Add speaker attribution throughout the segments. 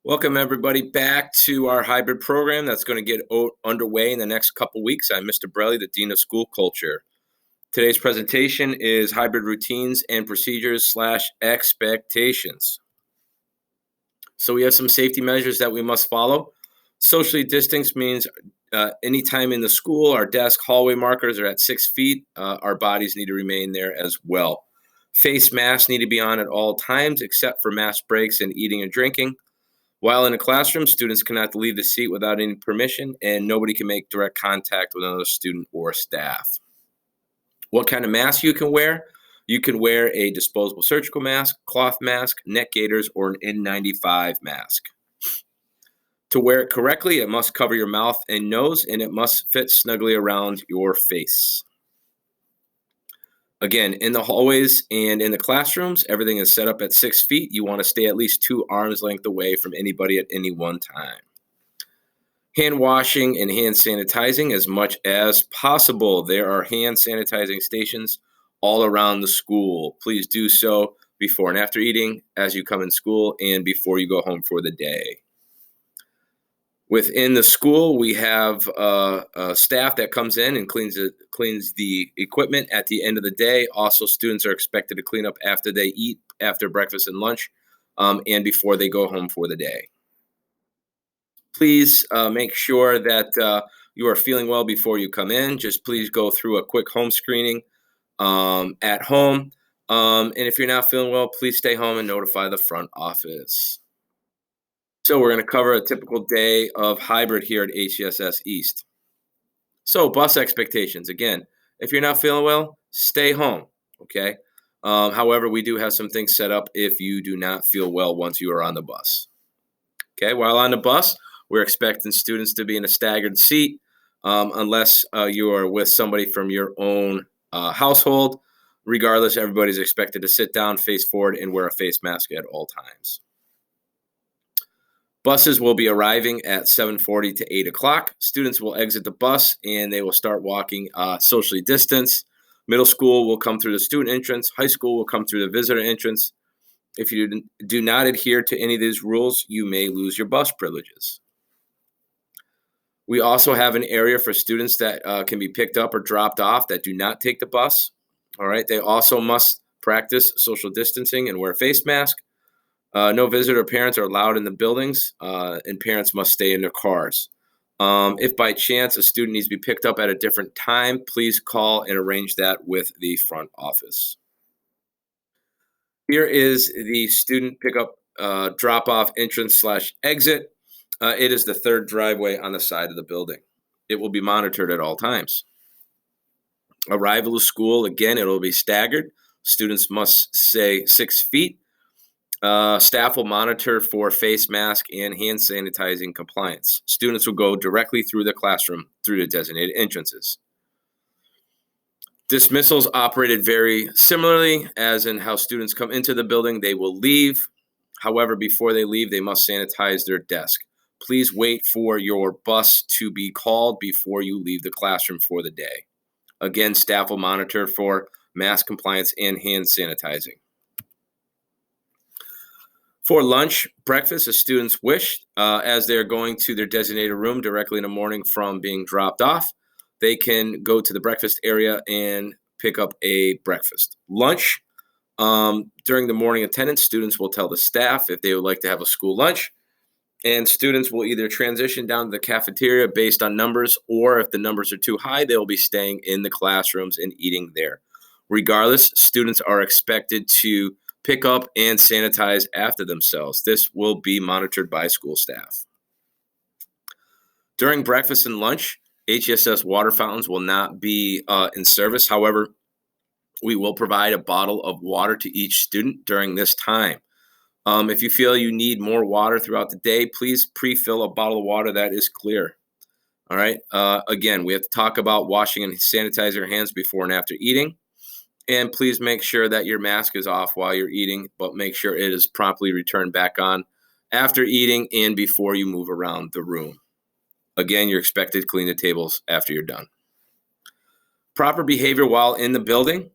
Speaker 1: Welcome, everybody, back to our hybrid program that's going to get underway in the next couple weeks. I'm Mr. Brelli, the Dean of School Culture. Today's presentation is Hybrid Routines and Procedures / Expectations. So we have some safety measures that we must follow. Socially distanced means anytime in the school, our desk hallway markers are at 6 feet. Our bodies need to remain there as well. Face masks need to be on at all times, except for mask breaks and eating and drinking. While in a classroom, students cannot leave the seat without any permission, and nobody can make direct contact with another student or staff. What kind of mask you can wear? You can wear a disposable surgical mask, cloth mask, neck gaiters, or an N95 mask. To wear it correctly, it must cover your mouth and nose, and it must fit snugly around your face. Again, in the hallways and in the classrooms, everything is set up at 6 feet. You want to stay at least 2 arms length away from anybody at any one time. Hand washing and hand sanitizing as much as possible. There are hand sanitizing stations all around the school. Please do so before and after eating, as you come in school, and before you go home for the day. Within the school, we have staff that comes in and cleans the equipment at the end of the day. Also, students are expected to clean up after they eat, after breakfast and lunch, and before they go home for the day. Please make sure that you are feeling well before you come in. Just please go through a quick home screening at home. And if you're not feeling well, please stay home and notify the front office. So we're going to cover a typical day of hybrid here at HCSS East. So bus expectations. Again, if you're not feeling well, stay home, okay? However, we do have some things set up if you do not feel well once you are on the bus. Okay, while on the bus, we're expecting students to be in a staggered seat unless you are with somebody from your own household. Regardless, everybody's expected to sit down, face forward, and wear a face mask at all times. Buses will be arriving at 7:40 to 8 o'clock. Students will exit the bus and they will start walking socially distanced. Middle school will come through the student entrance. High school will come through the visitor entrance. If you do not adhere to any of these rules, you may lose your bus privileges. We also have an area for students that can be picked up or dropped off that do not take the bus. All right. They also must practice social distancing and wear a face mask. No visitor parents are allowed in the buildings, and parents must stay in their cars. If by chance a student needs to be picked up at a different time, please call and arrange that with the front office. Here is the student pickup drop-off entrance / exit. It is the third driveway on the side of the building. It will be monitored at all times. Arrival to school, again, it will be staggered. Students must stay 6 feet. Staff will monitor for face mask and hand sanitizing compliance. Students will go directly through the classroom through the designated entrances. Dismissals operated very similarly as in how students come into the building. They will leave. However, before they leave, they must sanitize their desk. Please wait for your bus to be called before you leave the classroom for the day. Again, staff will monitor for mask compliance and hand sanitizing. For lunch, breakfast, as students wish, as they're going to their designated room directly in the morning from being dropped off, they can go to the breakfast area and pick up a breakfast. Lunch, during the morning attendance, students will tell the staff if they would like to have a school lunch, and students will either transition down to the cafeteria based on numbers, or if the numbers are too high, they will be staying in the classrooms and eating there. Regardless, students are expected to pick up and sanitize after themselves. This will be monitored by school staff. During breakfast and lunch, HCSS water fountains will not be in service. However, we will provide a bottle of water to each student during this time. If you feel you need more water throughout the day, please pre-fill a bottle of water that is clear. All right. Again, we have to talk about washing and sanitizing your hands before and after eating. And please make sure that your mask is off while you're eating, but make sure it is promptly returned back on after eating and before you move around the room. Again, you're expected to clean the tables after you're done. Proper behavior while in the building.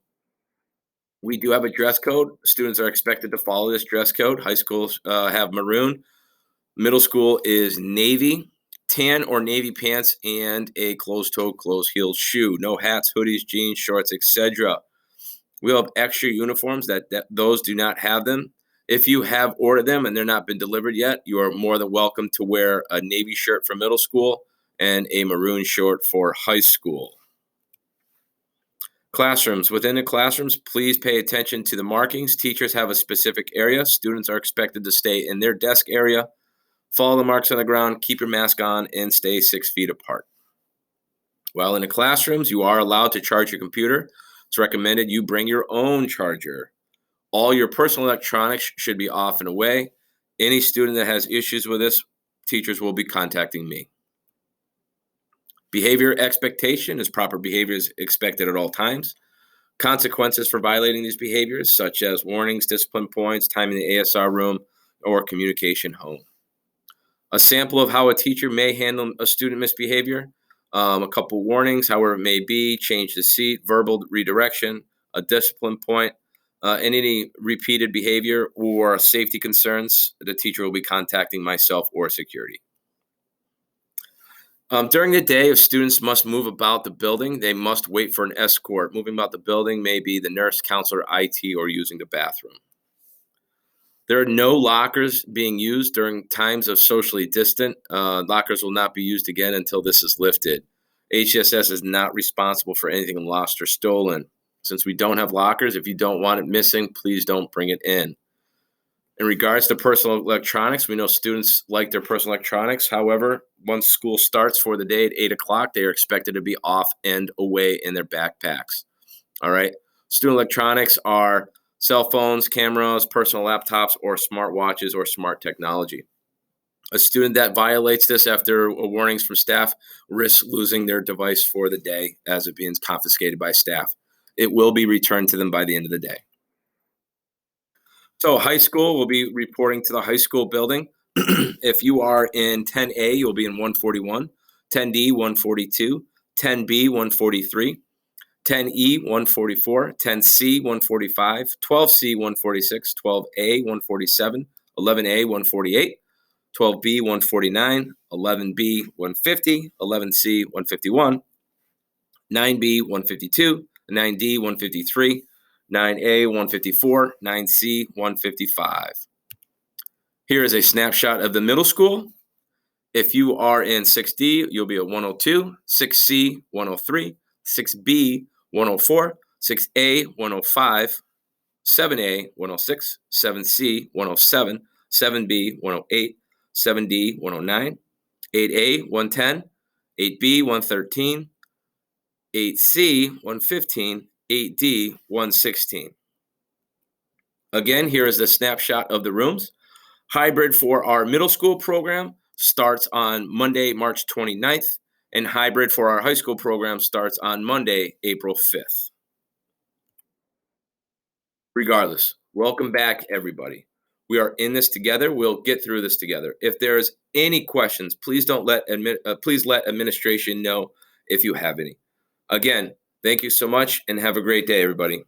Speaker 1: We do have a dress code. Students are expected to follow this dress code. High schools have maroon. Middle school is navy, tan or navy pants, and a closed-toed, closed-heeled shoe. No hats, hoodies, jeans, shorts, etc. We'll have extra uniforms that those do not have them. If you have ordered them and they're not been delivered yet, you are more than welcome to wear a navy shirt for middle school and a maroon short for high school. Classrooms. Within the classrooms, please pay attention to the markings. Teachers have a specific area. Students are expected to stay in their desk area. Follow the marks on the ground, keep your mask on, and stay 6 feet apart. While in the classrooms, you are allowed to charge your computer. It's recommended you bring your own charger. All your personal electronics should be off and away. Any student that has issues with this, teachers will be contacting me. Behavior expectation is proper behavior is expected at all times. Consequences for violating these behaviors, such as warnings, discipline points, time in the ASR room, or communication home. A sample of how a teacher may handle a student misbehavior, a couple warnings, however it may be, change the seat, verbal redirection, a discipline point, and any repeated behavior or safety concerns, the teacher will be contacting myself or security. During the day, if students must move about the building, they must wait for an escort. Moving about the building may be the nurse, counselor, IT, or using the bathroom. There are no lockers being used during times of socially distant. Lockers will not be used again until this is lifted. HSS is not responsible for anything lost or stolen. Since we don't have lockers, if you don't want it missing, please don't bring it in. In regards to personal electronics, we know students like their personal electronics. However, once school starts for the day at 8 o'clock, they are expected to be off and away in their backpacks. All right. Student electronics are cell phones, cameras, personal laptops, or smartwatches or smart technology. A student that violates this after warnings from staff risks losing their device for the day as it being confiscated by staff. It will be returned to them by the end of the day. So high school will be reporting to the high school building. If you are in 10A, you'll be in 141, 10D, 142, 10B, 143, 10E, 144, 10C, 145, 12C, 146, 12A, 147, 11A, 148, 12B, 149, 11B, 150, 11C, 151, 9B, 152, 9D, 153, 9A, 154, 9C, 155. Here is a snapshot of the middle school. If you are in 6D, you'll be at 102, 6C, 103, 6B, 104, 6A, 105, 7A, 106, 7C, 107, 7B, 108, 7D, 109, 8A, 110, 8B, 113, 8C, 115, 8D, 116. Again, here is the snapshot of the rooms. Hybrid for our middle school program starts on Monday, March 29th, and hybrid for our high school program starts on Monday, April 5th. Regardless, welcome back, everybody. We are in this together. We'll get through this together. If there's any questions, please let administration know if you have any. Again, thank you so much and have a great day, everybody.